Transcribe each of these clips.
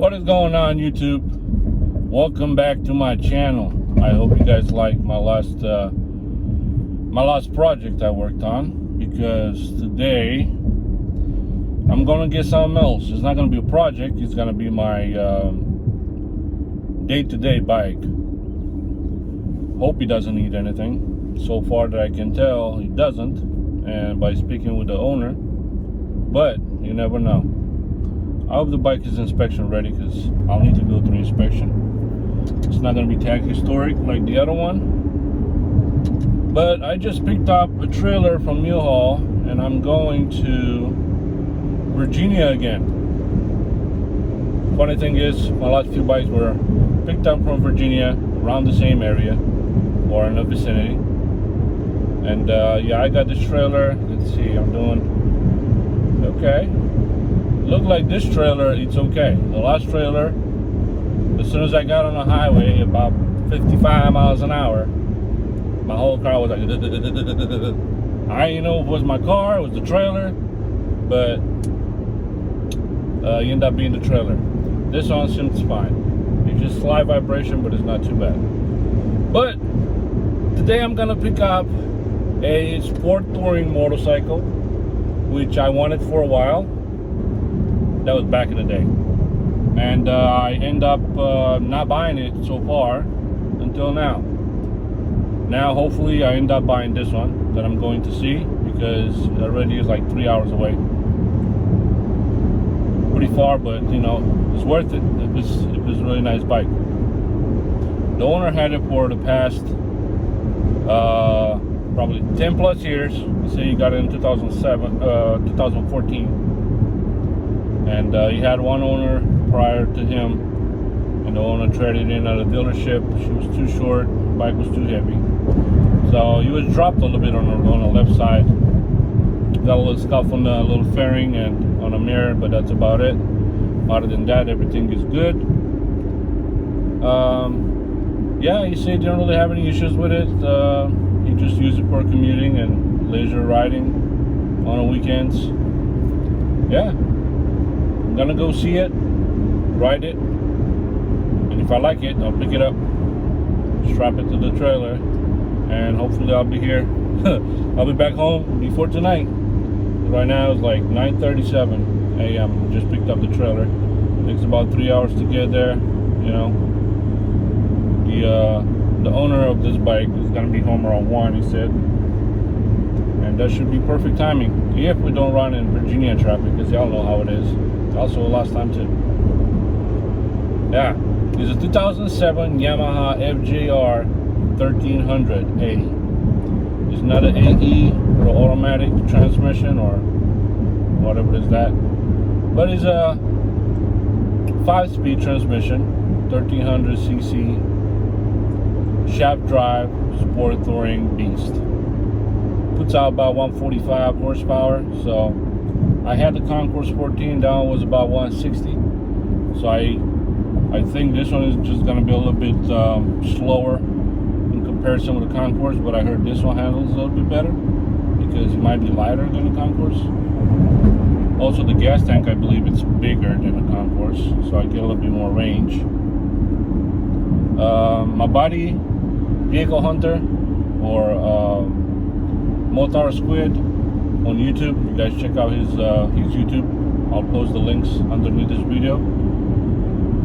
What is going on, YouTube? Welcome back to my channel. I hope you guys like my last project I worked on, because today I'm gonna get something else. It's not gonna be a project, it's gonna be my day-to-day bike. Hope he doesn't need anything. So far that I can tell, he doesn't, and by speaking with the owner, but you never know. I hope the bike is inspection ready, because I'll need to go through inspection. It's not going to be tag historic like the other one. But I just picked up a trailer from U-Haul and I'm going to Virginia again. Funny thing is, my last few bikes were picked up from Virginia, around the same area or in the vicinity. And yeah, I got this trailer. Let's see, I'm doing okay. Look like this trailer, it's okay. The last trailer, as soon as I got on the highway, about 55 miles an hour, my whole car was like, I didn't know if it was my car, it was the trailer, but it ended up being the trailer. This one seems fine. It's just slight vibration, but it's not too bad. But today I'm gonna pick up a sport touring motorcycle, which I wanted for a while. That was back in the day, and I end up not buying it so far until now. Now hopefully I end up buying this one that I'm going to see, because it already is like 3 hours away. Pretty far, but you know, it's worth it. It was a really nice bike. The owner had it for the past probably 10 plus years. He said he got it in 2014. And he had one owner prior to him, and the owner traded in at a dealership. She was too short, the bike was too heavy, so he was dropped a little bit on the left side. Got a little scuff on the little fairing and on a mirror, but that's about it. Other than that, everything is good. Yeah, he said he didn't really have any issues with it. He just used it for commuting and leisure riding on the weekends. Yeah, I'm gonna go see it, ride it, and if I like it, I'll pick it up, strap it to the trailer, and hopefully I'll be here. I'll be back home before tonight. Right now it's like 9:37 a.m. Just picked up the trailer. It takes about 3 hours to get there. You know, the owner of this bike is gonna be home around 1, he said, and that should be perfect timing if we don't run in Virginia traffic, because y'all know how it is. Also last time too. Yeah, it's a 2007 Yamaha FJR 1300A. It's not an AE or automatic transmission or whatever it is that, but it's a 5-speed transmission, 1300cc shaft drive sport touring beast. Puts out about 145 horsepower. So I had the Concours 14 down, was about 160. So I think this one is just gonna be a little bit slower in comparison with the Concours, but I heard this one handles a little bit better because it might be lighter than the Concours. Also the gas tank, I believe it's bigger than the Concours, so I get a little bit more range. My buddy, Vehicle Hunter, or Motar Squid on YouTube, you guys check out his YouTube. I'll post the links underneath this video.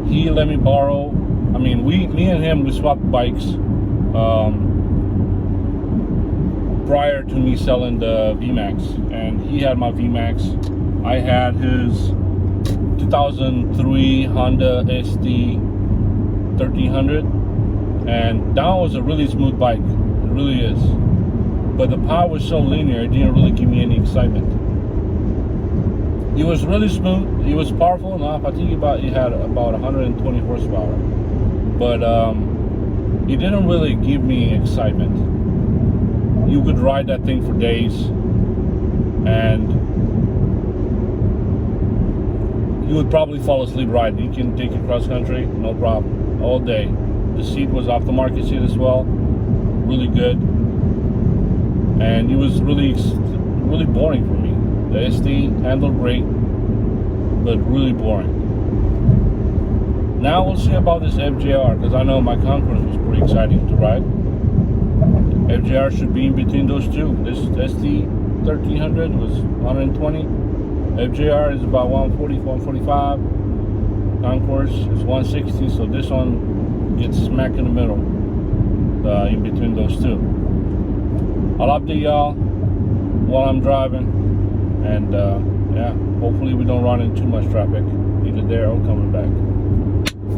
He let me borrow, I mean, me and him, we swapped bikes prior to me selling the VMAX, and he had my VMAX. I had his 2003 Honda SD 1300, and that was a really smooth bike. It really is. But the power was so linear, it didn't really give me any excitement. It was really smooth. It was powerful enough. I think it had about 120 horsepower. But it didn't really give me excitement. You could ride that thing for days, and you would probably fall asleep riding. You can take it cross country, no problem, all day. The seat was aftermarket seat as well, really good. And it was really boring for me. The SD handled great, but really boring. Now we'll see about this FJR, because I know my Concourse was pretty exciting to ride. FJR should be in between those two. This ST 1300 was 120. FJR is about 140, 145. Concourse is 160, so this one gets smack in the middle, in between those two. I'll update y'all while I'm driving, and yeah, hopefully we don't run into too much traffic, either there or coming back.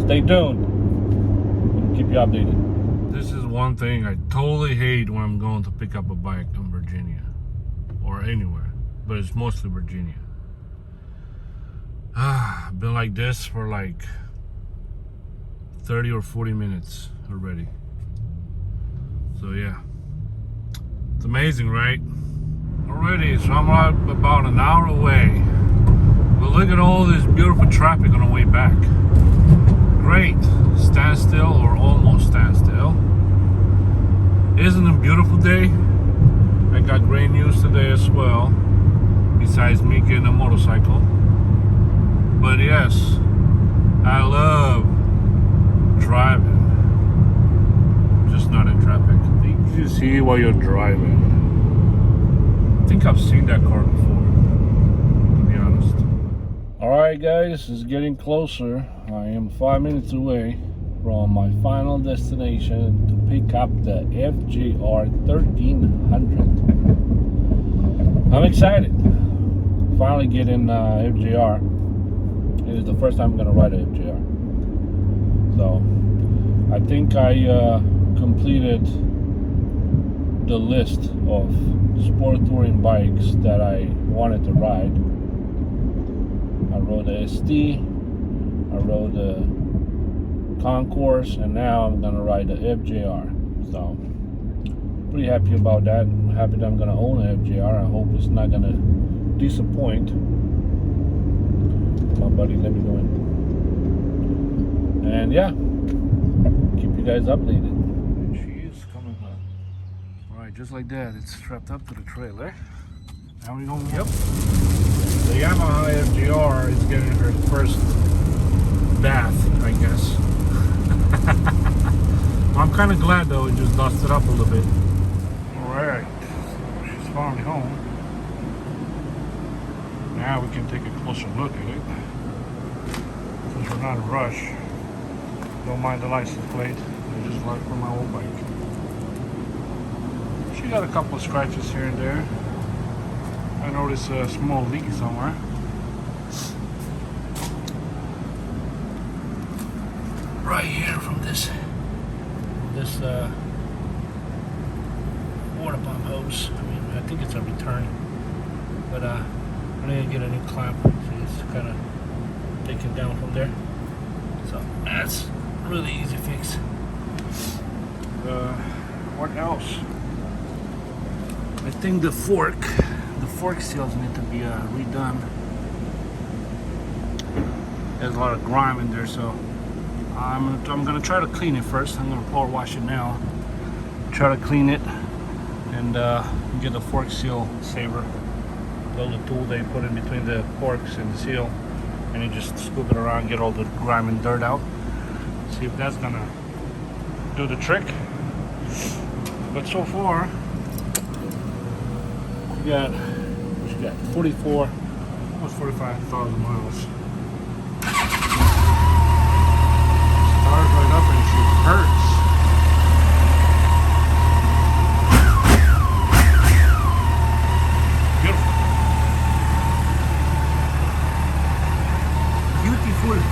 Stay tuned. We'll keep you updated. This is one thing I totally hate when I'm going to pick up a bike in Virginia or anywhere, but it's mostly Virginia. I've been like this for like 30 or 40 minutes already. So yeah, it's amazing, right? Already, so I'm about an hour away. But look at all this beautiful traffic on the way back. Great, standstill or almost standstill. Isn't it a beautiful day? I got great news today as well, besides me getting a motorcycle. But yes, I love driving, just not in traffic. You see while you're driving. I think I've seen that car before, to be honest. Alright guys, it's getting closer. I am 5 minutes away from my final destination to pick up the FJR 1300. I'm excited. Finally getting FJR. It is the first time I'm going to ride a FJR. So, I think I completed the list of sport touring bikes that I wanted to ride. I rode the ST, I rode the Concourse, and now I'm gonna ride the FJR. So pretty happy about that. I'm happy that I'm gonna own an FJR. I hope it's not gonna disappoint. My buddy let me know. And yeah, keep you guys updated. She is coming up. Alright, just like that, it's strapped up to the trailer. Now we going. Yep. The Yamaha FJR is getting her first bath, I guess. I'm kind of glad though, it just dusted up a little bit. Alright, she's finally home. Now we can take a closer look at it. Since we're not in a rush. Don't mind the license plate. I just like for my old bike. She got a couple of scratches here and there. I noticed a small leak somewhere. Right here from this water pump hose. I mean, I think it's a return, but I need to get a new clamp. See, it's kind of taken down from there. So that's a really easy fix. What else? I think the fork seals need to be redone. There's a lot of grime in there, so I'm gonna try to clean it first. I'm gonna power wash it now. Try to clean it and get the fork seal saver. The little tool they put in between the forks and the seal, and you just scoop it around, get all the grime and dirt out. See if that's gonna do the trick. But so far, we got 44, almost 45,000 miles. Started right up and she hurts. Beautiful. Beautiful.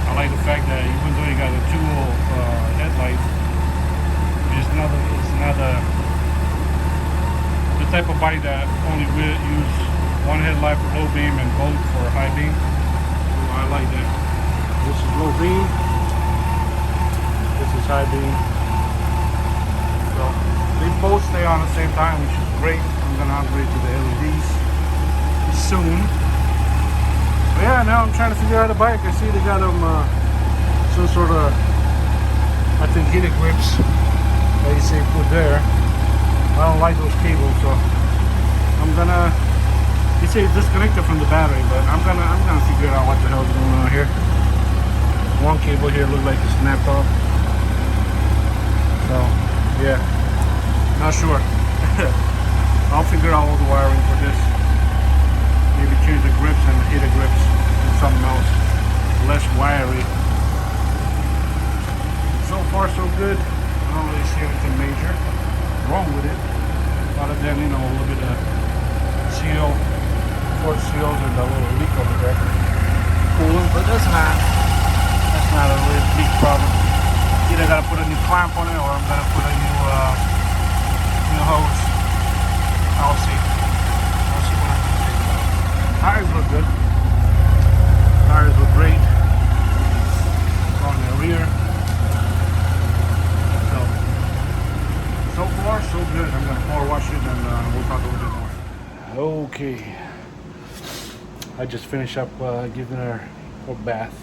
I like the fact that even though you got a 2-volt headlight, it's not the type of bike that only will use one headlight for low beam and both for high beam. So I like that. This is low beam. This is high beam. So they both stay on at the same time, which is great. I'm gonna upgrade to the LEDs soon. But yeah, now I'm trying to figure out a bike. I see they got them some sort of, I think, heated grips that you say put there. I don't like those cables, so I'm gonna He said it's disconnected from the battery, but I'm gonna figure out what the hell is going on here. One cable here looked like it snapped off. So yeah, not sure. I'll figure out all the wiring for this. Maybe change the grips and the heater grips and something else less wiry. So far so good. I don't really see anything major wrong with it, other than, you know, a little bit of seal, port seals, and a little leak over there. Cooling, but that's not a really big problem. Either gotta put a new clamp on it, or I'm gonna put a new hose. I'll see. I'll see what I can do. Tires look good. Tires look great on the rear. So far, so good. I'm gonna power wash it, and we'll talk a little bit more. Okay. I just finished up giving her a bath.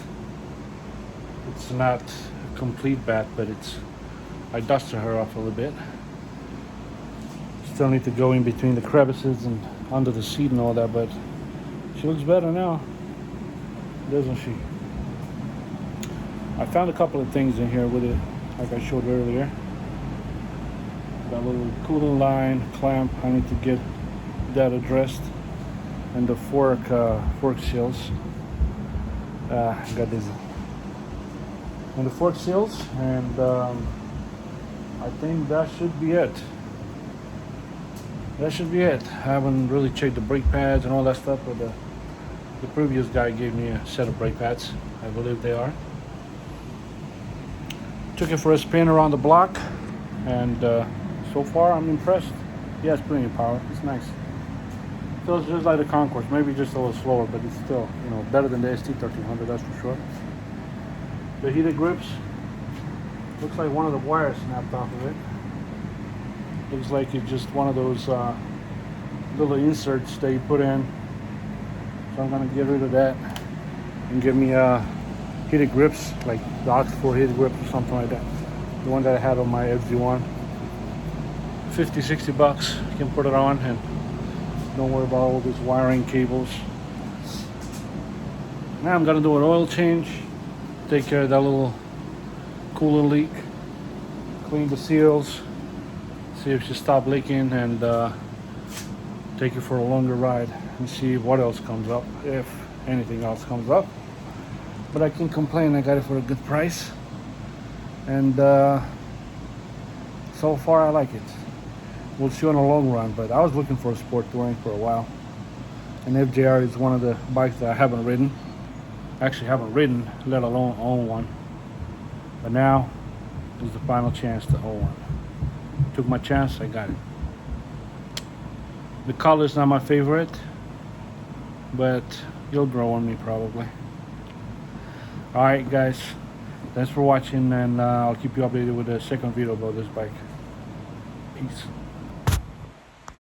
It's not a complete bath, but I dusted her off a little bit. Still need to go in between the crevices and under the seat and all that, but she looks better now, doesn't she? I found a couple of things in here with it, like I showed earlier. That little cooling line clamp, I need to get that addressed, and the fork seals. Got dizzy. And the fork seals, and I think that should be it. That should be it. I haven't really checked the brake pads and all that stuff, but the previous guy gave me a set of brake pads. I believe they are. Took it for a spin around the block, and so far I'm impressed. He has plenty of power. It's nice. Feels just like the Concourse, maybe just a little slower, but it's still, you know, better than the ST1300, that's for sure. The heated grips, looks like one of the wires snapped off of it. Looks like it's just one of those little inserts that you put in. So I'm gonna get rid of that and get me heated grips, like the Oxford heated grips or something like that. The one that I had on my FZ1. 50-60 bucks. You can put it on and don't worry about all these wiring cables. Now I'm gonna do an oil change, take care of that little cooler leak, clean the seals, see if she stopped leaking, and take it for a longer ride and see what else comes up, if anything else comes up. But I can't complain, I got it for a good price, and so far I like it. We'll see on the long run, but I was looking for a sport touring for a while, and FJR is one of the bikes that I haven't ridden. Actually haven't ridden, let alone own one. But now is the final chance to own one. Took my chance, I got it. The color is not my favorite, but you'll grow on me probably. Alright guys, thanks for watching, and I'll keep you updated with the second video about this bike. Peace.